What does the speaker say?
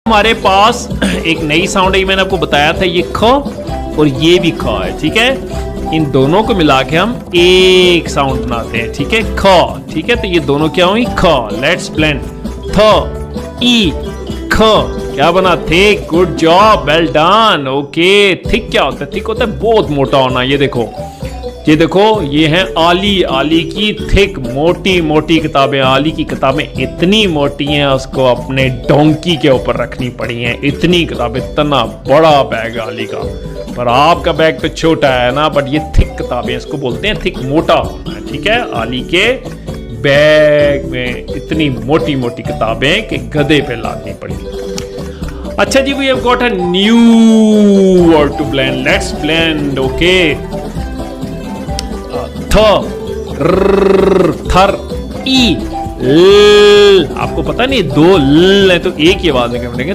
हमारे पास एक नई साउंड है, मैंने आपको बताया था, ये ख और ये भी ख है। ठीक है, इन दोनों को मिला के हम एक साउंड बनाते हैं। ठीक है, ख। ठीक है, तो ये दोनों क्या हुई? ख। Let's blend. थ ई ख क्या बना? Thick. Good job, well done. Okay, thick क्या होता है? थिक होता है बहुत मोटा होना। ये देखो, ये देखो, ये है आली। आली की थिक, मोटी मोटी किताबें। आली की किताबें इतनी मोटी हैं, उसको अपने डोंकी के ऊपर रखनी पड़ी हैं। इतनी किताबें, इतना बड़ा बैग आली का। पर आपका बैग तो छोटा है ना, बट ये थिक किताबें, इसको बोलते हैं थिक, मोटा होना है। ठीक है, आली के बैग में इतनी मोटी मोटी किताबें कि गधे पे लादनी पड़ी। अच्छा जी, we have got a new word to blend. Let's blend. Okay, थ र थर ई ल। आपको पता नहीं दो ल है तो एक ही आवाज में क्या बनेंगे?